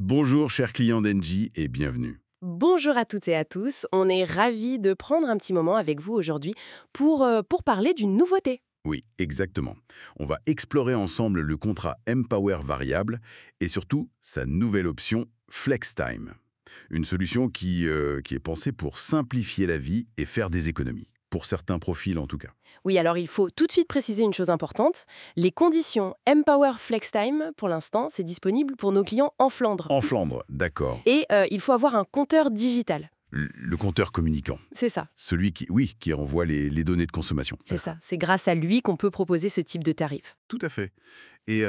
Bonjour chers clients d'Engie et bienvenue. Bonjour à toutes et à tous, on est ravis de prendre un petit moment avec vous aujourd'hui pour parler d'une nouveauté. Oui, exactement. On va explorer ensemble le contrat Empower variable et surtout sa nouvelle option FlexTime. Une solution qui est pensée pour simplifier la vie et faire des économies. Pour certains profils en tout cas. Oui, alors il faut tout de suite préciser une chose importante, les conditions Empower FlexTime, pour l'instant, c'est disponible pour nos clients en Flandre. En Flandre, d'accord. Et il faut avoir un compteur digital, Le compteur communicant. c'est ça, Celui qui, oui, qui envoie les données de consommation. c'est ça. C'est grâce à lui qu'on peut proposer ce type de tarif. Tout à fait. Et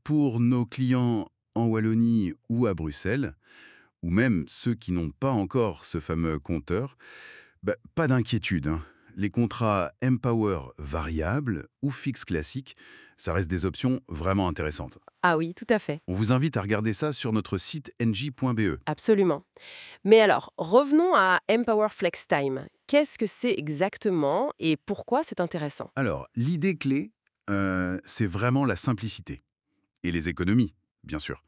pour nos clients en Wallonie ou à Bruxelles, ou même ceux qui n'ont pas encore ce fameux compteur, pas d'inquiétude, hein. Les contrats Empower variables ou fixes classiques, ça reste des options vraiment intéressantes. Ah oui, tout à fait, On vous invite à regarder ça sur notre site engie.be. absolument. Mais alors, revenons à Empower FlexTime. Qu'est-ce que c'est exactement et pourquoi c'est intéressant? Alors, l'idée clé, c'est vraiment la simplicité. Et les économies, bien sûr.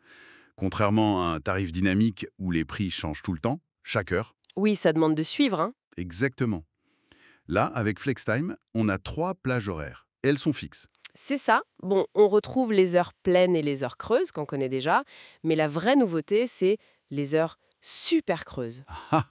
Contrairement à un tarif dynamique où les prix changent tout le temps, chaque heure, Oui, ça demande de suivre, hein. exactement. Là, avec FlexTime, on a 3 plages horaires. Elles sont fixes. C'est ça. Bon, on retrouve les heures pleines et les heures creuses qu'on connaît déjà, mais la vraie nouveauté, c'est les heures super creuses. Ah,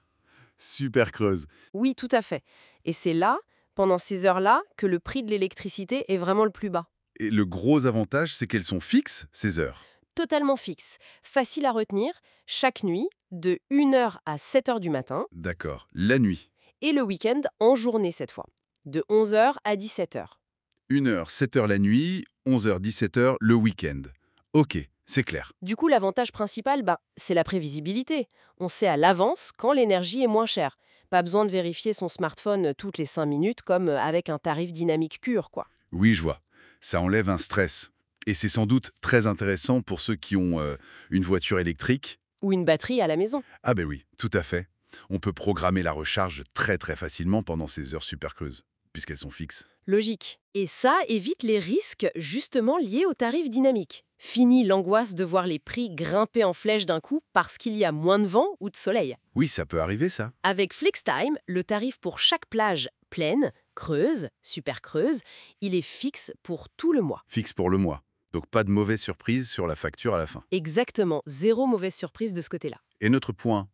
super creuse. Oui, tout à fait. Et c'est là, pendant ces heures-là, que le prix de l'électricité est vraiment le plus bas. Et le gros avantage, c'est qu'elles sont fixes, ces heures. Totalement fixe, facile à retenir, chaque nuit, de 1 heure à 7 heures du matin, D'accord. La nuit, et le week-end en journée cette fois, de 11 heures à 17 heures. 1 heure, 7 heures la nuit, 11 heures, 17 heures le week-end. Ok, c'est clair. Du coup, l'avantage principal, c'est la prévisibilité. On sait à l'avance quand l'énergie est moins chère. Pas besoin de vérifier son smartphone toutes les 5 minutes comme avec un tarif dynamique pur, quoi. Oui, je vois. Ça enlève un stress. Et c'est sans doute très intéressant pour ceux qui ont une voiture électrique. Ou une batterie à la maison. Ah ben oui, tout à fait. On peut programmer la recharge très très facilement pendant ces heures super creuses, puisqu'elles sont fixes. Logique. Et ça évite les risques justement liés au tarif dynamique. Fini l'angoisse de voir les prix grimper en flèche d'un coup parce qu'il y a moins de vent ou de soleil. Oui, ça peut arriver ça. Avec FlexTime, le tarif pour chaque plage pleine, creuse, super creuse, il est fixe pour tout le mois. Fixe pour le mois. Donc pas de mauvaise surprise sur la facture à la fin. Exactement, zéro mauvaise surprise de ce côté-là. Et notre point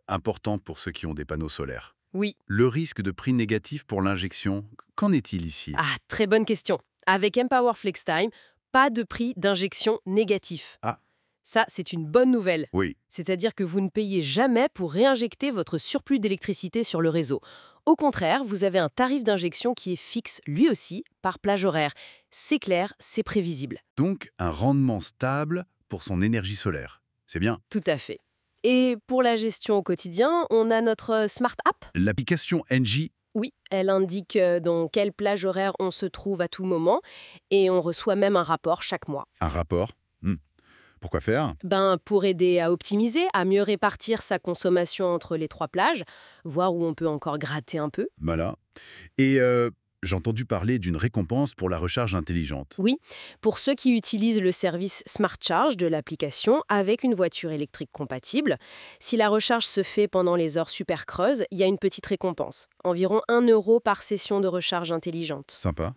important pour ceux qui ont des panneaux solaires. Oui. Le risque de prix négatif pour l'injection, qu'en est-il ici? Ah, très bonne question. Avec Empower FlexTime, pas de prix d'injection négatif. Ah, Ça, c'est une bonne nouvelle. oui. C'est-à-dire que vous ne payez jamais pour réinjecter votre surplus d'électricité sur le réseau. Au contraire, vous avez un tarif d'injection qui est fixe, lui aussi, par plage horaire. C'est clair, c'est prévisible. Donc un rendement stable pour son énergie solaire. C'est bien. Tout à fait. Et pour la gestion au quotidien, on a notre Smart App. L'application Engie, Oui, elle indique dans quelle plage horaire on se trouve à tout moment et on reçoit même un rapport chaque mois. un rapport. Hmm. Pourquoi faire? Pour aider à optimiser, à mieux répartir sa consommation entre les 3 plages, voir où on peut encore gratter un peu. Voilà. Et j'ai entendu parler d'une récompense pour la recharge intelligente. Oui, pour ceux qui utilisent le service Smart Charge de l'application avec une voiture électrique compatible, si la recharge se fait pendant les heures super creuses, il y a une petite récompense, environ 1 € par session de recharge intelligente. Sympa.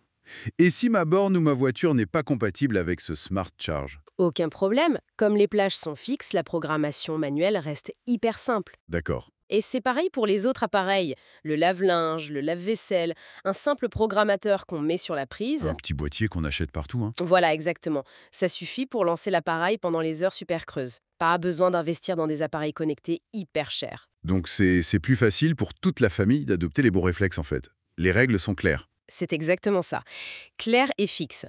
Et si ma borne ou ma voiture n'est pas compatible avec ce Smart Charge? Aucun problème, comme les plages sont fixes, la programmation manuelle reste hyper simple. D'accord. Et c'est pareil pour les autres appareils, le lave-linge, le lave-vaisselle, un simple programmateur qu'on met sur la prise. Un petit boîtier qu'on achète partout, hein. Voilà, exactement. Ça suffit pour lancer l'appareil pendant les heures super creuses. Pas besoin d'investir dans des appareils connectés hyper chers. Donc c'est plus facile pour toute la famille d'adopter les bons réflexes en fait. Les règles sont claires. C'est exactement ça. Clair et fixe.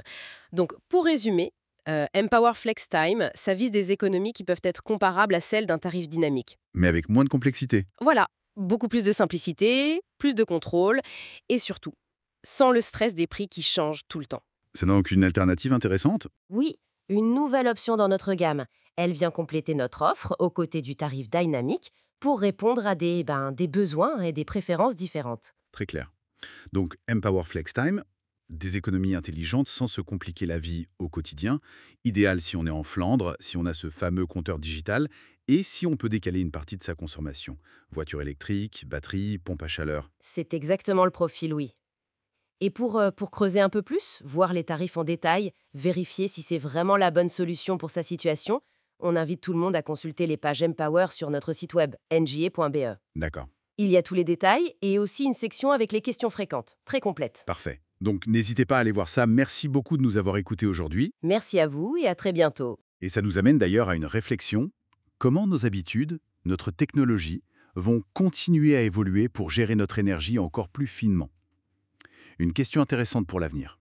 Donc, pour résumer, Empower Flex Time, ça vise des économies qui peuvent être comparables à celles d'un tarif dynamique. Mais avec moins de complexité. Voilà, beaucoup plus de simplicité, plus de contrôle, et surtout, sans le stress des prix qui changent tout le temps. C'est donc une alternative intéressante? Oui, une nouvelle option dans notre gamme. Elle vient compléter notre offre aux côtés du tarif dynamique pour répondre à des besoins et des préférences différentes. Très clair. Donc Empower Flex Time, Des économies intelligentes sans se compliquer la vie au quotidien, idéal si on est en Flandre, si on a ce fameux compteur digital, et si on peut décaler une partie de sa consommation. Voiture électrique, batterie, pompe à chaleur. C'est exactement le profil, oui. Et pour creuser un peu plus, voir les tarifs en détail, vérifier si c'est vraiment la bonne solution pour sa situation, on invite tout le monde à consulter les pages Empower sur notre site web nga.be. D'accord, Il y a tous les détails et aussi une section avec les questions fréquentes, très complète. parfait. Donc n'hésitez pas à aller voir ça. Merci beaucoup de nous avoir écoutés aujourd'hui. Merci à vous et à très bientôt. Et ça nous amène d'ailleurs à une réflexion. Comment nos habitudes, notre technologie, vont continuer à évoluer pour gérer notre énergie encore plus finement? Une question intéressante pour l'avenir.